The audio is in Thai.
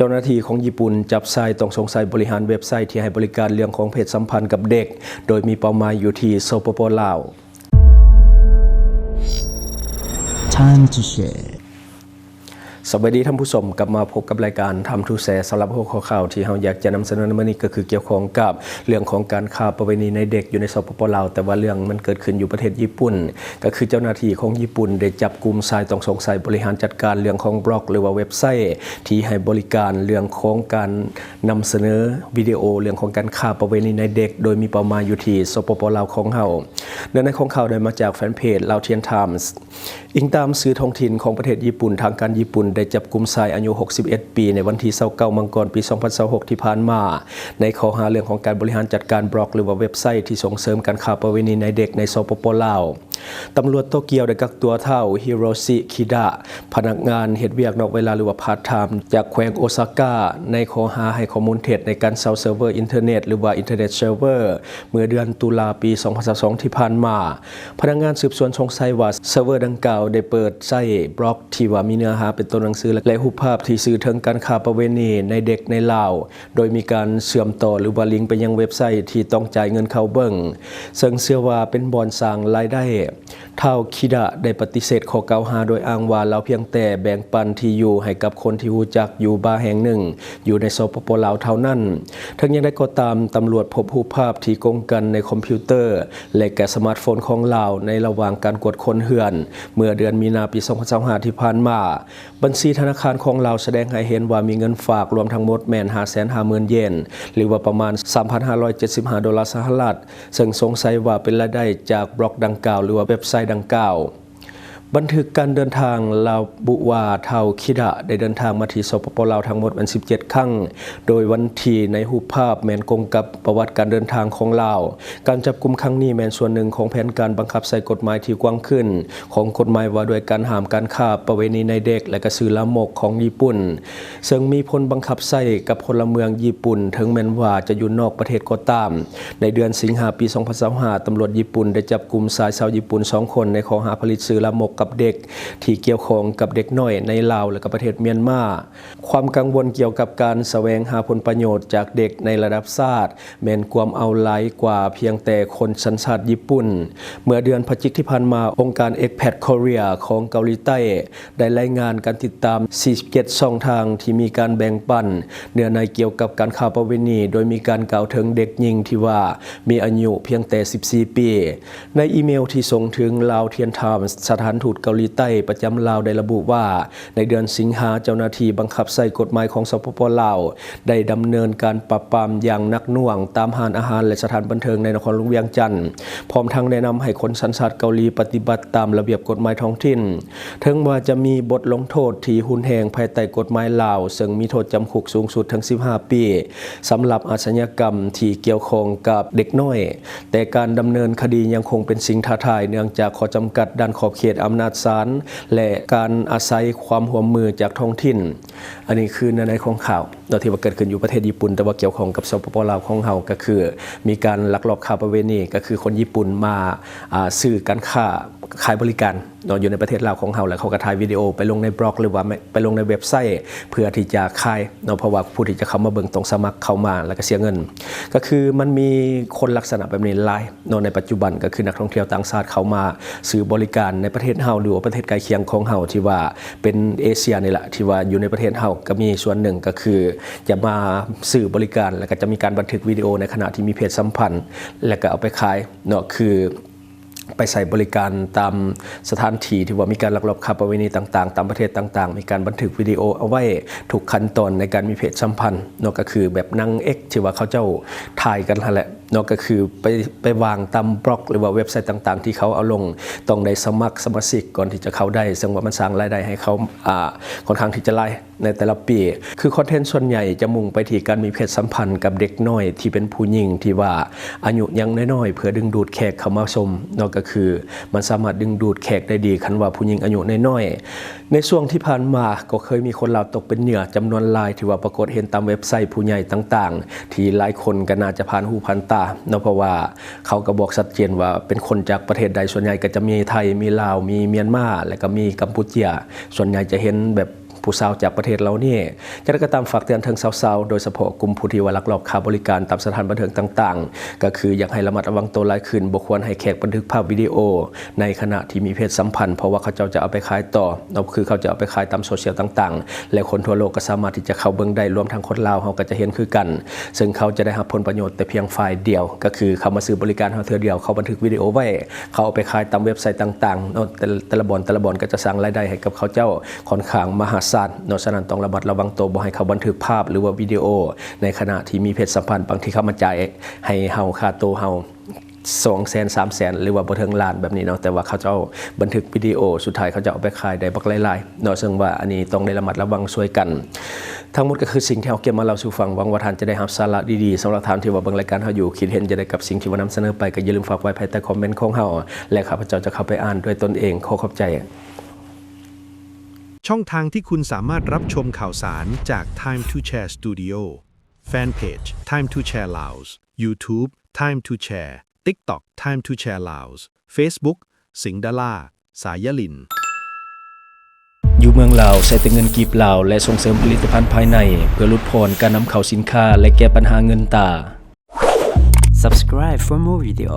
เจ้าหน้าที่ของญี่ปุ่นจับชายต้องสงสัยบริหารเว็บไซต์ที่ให้บริการเรื่องของเพศสัมพันธ์กับเด็กโดยมีเป้าหมายอยู่ที่สปป.ลาว Time to shareสวัสดีท่านผู้ชมกลับมาพบกับรายการทำทูแชร์สำหรับหัวข้อข่าวที่เราอยากจะนำเสนอในวันนี้ก็คือเกี่ยวข้องกับเรื่องของการค้าประเวณีในเด็กอยู่ในสปป.ลาวแต่ว่าเรื่องมันเกิดขึ้นอยู่ประเทศญี่ปุ่นก็คือเจ้าหน้าที่ของญี่ปุ่นได้จับกลุ่มชายต้องสงสัยบริหารจัดการเรื่องของบล็อกหรือว่าเว็บไซต์ที่ให้บริการเรื่องของการนำเสนอวิดีโอเรื่องของการค้าประเวณีในเด็กโดยมีเป้าหมายอยู่ที่สปป.ลาวของเราเนื้อในของข่าวได้มาจากแฟนเพจลาวเทียนไทมส์อิงตามสื่อท้องถิ่นของประเทศญี่ปุ่นทางการญี่ปุ่นได้จับกุมชายอายุ 61 ปีในวันที่29 มังกรปี 2026 ที่ผ่านมาในข้อหาเรื่องของการบริหารจัดการบล็อกหรือว่าเว็บไซต์ที่ส่งเสริมการค้าประเวณีในเด็กในสปป.ลาวตำรวจโตเกียวได้กักตัวเท่าฮิโรชิคิดะพนักงานเฮ็ดเวียกนอกเวลาหรือว่าพาร์ทไทม์จากแขวงโอซาก้าในข้อหาให้ข้อมูลเท็จในการเซิร์ฟเวอร์อินเทอร์เน็ตหรือว่าอินเทอร์เน็ตเซิร์ฟเวอร์เมื่อเดือนตุลาปี 2022 ที่ผ่านมาพนักงานสืบสวนสงสัยว่าเซิร์ฟเวอร์ดังกล่าวได้เปิดใช้บล็อกที่ว่ามีเนื้อหาเป็นตัวหนังสือและรูปภาพที่สื่อถึงการค้าประเวณีในเด็กในลาวโดยมีการเชื่อมต่อหรือว่าลิงก์ไปยังเว็บไซต์ที่ต้องจ่ายเงินเข้าเบิ่งซึ่งเชื่อว่าเป็นบ่อนสร้างรายได้เท่าคิดะได้ปฏิเสธข้อกล่าวหาโดยอ้างว่าเราเพียงแต่แบ่งปันที่อยู่ให้กับคนที่รู้จักอยู่บาร์แห่งหนึ่งอยู่ในสปป.ลาวเท่านั้นทั้งยังได้ก็ตามตำรวจพบรูปภาพที่กงกันในคอมพิวเตอร์และแกสมาร์ทโฟนของลาวในระหว่างการกวดค้นเฮือนเมื่อเดือนมีนาปี 2025 ที่ผ่านมาบัญชีธนาคารของลาวแสดงให้เห็นว่ามีเงินฝากรวมทั้งหมดแม่น 550,000 เยนหรือว่าประมาณ 3,575 ดอลลาร์สหรัฐซึ่งสงสัยว่าเป็นรายได้จากบล็อกดังกล่าวหรือว่าเว็บไซต์ดังกล่าวบันทึกการเดินทางลาวบุวาเทาคิดะได้เดินทางมาที่สปป.ลาวทั้งหมด17 ครั้งโดยวันที่ในรูปภาพแมนกงกับประวัติการเดินทางของลาวการจับกุมครั้งนี้แมนส่วนหนึ่งของแผนการบังคับใส่กฎหมายที่กว้างขึ้นของกฎหมายว่าด้วยการห้ามการค้าประเวณีในเด็กและก็สื่อลามกของญี่ปุ่นซึ่งมีผลบังคับใส่กับพลเมืองญี่ปุ่นถึงแม้ว่าจะอยู่นอกประเทศก็ตามในเดือนสิงหาคมปี 2025 ตำรวจญี่ปุ่นได้จับกุมชายชาวญี่ปุ่น2 คนในข้อหาผลิตสื่อลามกกับเด็กที่เกี่ยวข้องกับเด็กน้อยในลาวและก็ประเทศเมียนมาความกังวลเกี่ยวกับการแสวงหาผลประโยชน์จากเด็กในระดับชาติแม้นความเอาหลายกว่าเพียงแต่คนสัญชาติญี่ปุ่นเมื่อเดือนพฤศจิกายนที่ผ่านมาองค์การ Expat Korea ของเกาหลีใต้ได้รายงานการติดตาม47ช่องทางที่มีการแบ่งปันเนื้อในเกี่ยวกับการค้าประเวณีโดยมีการกล่าวถึงเด็กหญิงที่ว่ามีอายุเพียงแต่14 ปีในอีเมลที่ส่งถึงลาวเทียนไทมส์สถานทูตเกาหลีใต้ประจำลาวได้ระบุว่าในเดือนสิงหาเจ้าหน้าที่บังคับใส่กฎหมายของสปป.ลาวได้ดำเนินการปราบปรามอย่างหนักหน่วงตามร้านอาหารและสถานบันเทิงในนครหลวงเวียงจันทน์พร้อมทั้งแนะนำให้คนสัญชาติเกาหลีปฏิบัติตามระเบียบกฎหมายท้องถิ่นถึงว่าจะมีบทลงโทษที่รุนแรงภายใต้กฎหมายลาวซึ่งมีโทษจำคุกสูงสุดถึง15 ปีสำหรับอาชญากรรมที่เกี่ยวข้องกับเด็กน้อยแต่การดำเนินคดียังคงเป็นสิ่งท้าทายเนื่องจากข้อจำกัดด้านขอบเขตอำนาจศาลและการอาศัยความร่วมมือจากท้องถิ่นอันนี้คือในของข่าวที่ว่าเกิดขึ้นอยู่ประเทศญี่ปุ่นแต่ว่าเกี่ยวข้องกับสปป.ลาวของเฮาก็คือมีการลักลอบค้าประเวณีก็คือคนญี่ปุ่นมาซื้อการค้าขายบริการอยู่ในประเทศลาวของเฮาแล้วเขาก็ถ่ายวิดีโอไปลงในบล็อกหรือว่าไปลงในเว็บไซต์เพื่อที่จะขายเพราะว่าผู้ที่จะเข้ามาเบิ่งต้องสมัครเข้ามาแล้วก็เสียเงินก็คือมันมีคนลักษณะแบบนี้หลายในปัจจุบันก็คือนักท่องเที่ยวต่างชาติเข้ามาซื้อบริการในประเทศเฮาหรือว่าประเทศใกล้เคียงของเฮาที่ว่าเป็นเอเชียนี่แหละที่ว่าอยู่ในประเทศเฮาก็มีส่วนหนึ่งก็คือจะมาซื้อบริการแล้วก็จะมีการบันทึกวิดีโอในขณะที่มีเพศสัมพันธ์แล้วก็เอาไปขายคือไปใส่บริการตามสถานที่ที่ว่ามีการลักลอบค้าประเวณีต่างๆตามประเทศต่างๆมีการบันทึกวิดีโอเอาไว้ทุกขั้นตอนในการมีเพศสัมพันธ์ก็คือแบบนางเอกที่ว่าเขาเจ้าถ่ายกันแหละก็คือไปวางตามบล็อกหรือว่าเว็บไซต์ต่างๆที่เขาเอาลงต้องได้สมัครสมาชิกก่อนที่จะเข้าได้ซึ่งว่ามันสร้างรายได้ให้เขาค่อนข้างที่จะไล่ในแต่ละปีคือคอนเทนต์ส่วนใหญ่จะมุ่งไปที่การมีเพศสัมพันธ์กับเด็กน้อยที่เป็นผู้หญิงที่ว่าอายุยังน้อยๆเพื่อดึงดูดแขกเข้ามาชมก็คือมันสามารถดึงดูดแขกได้ดีคันว่าผู้หญิงอายุน้อยๆในช่วงที่ผ่านมาก็เคยมีคนลาวตกเป็นเหยื่อจำนวนหลายที่ว่าปรากฏเห็นตามเว็บไซต์ผู้ใหญ่ต่างๆที่หลายคนก็น่าจะผ่านหูผ่านตาเพราะว่าเขาก็บอกชัดเจนว่าเป็นคนจากประเทศใดส่วนใหญ่ก็จะมีไทยมีลาวมีเมียนมาและก็มีกัมพูชาส่วนใหญ่จะเห็นแบบผ ผู้สาวจากประเทศเรานี่จะได้ก็ตามฝากเตือนถึงสาวๆโดยเฉพาะกลุ่มผู้ที่ว่าลักลอบค้าบริการตามสถานบันเทิงต่างๆก็คืออยากให้ระมัดระวังตัวหลายขึ้นบ่ควรให้แขกบันทึกภาพวิดีโอในขณะที่มีเพศสัมพันธ์เพราะว่าเขาเจ้าจะเอาไปขายต่อนั่นคือเขาจะเอาไปขายตามโซเชียลต่างๆและคนทั่วโลกก็สามารถที่จะเข้าเบิ่งได้รวมทั้งคนลาวเฮาก็จะเห็นคือกันซึ่งเขาจะได้รับผลประโยชน์แต่เพียงฝ่ายเดียวก็คือเขามาซื้อบริการเฮาเทื่อเดียวเขาบันทึกวิดีโอไว้เขาเอาไปขายตามเว็บไซต์ต่างๆเนาะแต่ละบ่อนก็จะสร้างรายได้ให้กับเขาเจ้าค่อนข้างมหาศาลเนาะฉะนั้นต้องระมัดระวังตัวบ่ให้เขาบันทึกภาพหรือว่าวิดีโอในขณะที่มีเพศสัมพันธ์บางทีเขามาจ่ายให้เฮาค่าตัวเฮา200,000 300,000หรือว่าบ่ถึงล้านแบบนี้เนาะแต่ว่าเขาจะเอาบันทึกวิดีโอสุดท้ายเขาจะเอาไปขายได้บักหลายๆเนาะซึ่งว่าอันนี้ต้องได้ระมัดระวังช่วยกันทั้งหมดก็คือสิ่งที่เราเก็บมาเล่าสู่ฟังหวังว่าท่านจะได้รับสาระดีๆสำหรับท่านที่ว่าเบิ่งรายการเฮาอยู่คิดเห็นจะได้กับสิ่งที่ว่านำเสนอไปก็อย่าลืมฝากไว้ภายใต้คอมเมนต์ของเฮาและข้าพเจ้าจะเข้าไปอ่านด้วยตนเองขอบใจ ช่องทางที่คุณสามารถรับชมข่าวสารจาก Time to Share Studio Fanpage Time to Share Laos YouTube Time to Share TikTok Time to Share Laos Facebook สิงห์ดาราสายลินอยู่เมืองลาวใช้แต่เงินกีบลาวและส่งเสริมผลิตภัณฑ์ภายในเพื่อลดผ่อนการนำเข้าสินค้าและแก้ปัญหาเงินตรา Subscribe for more video.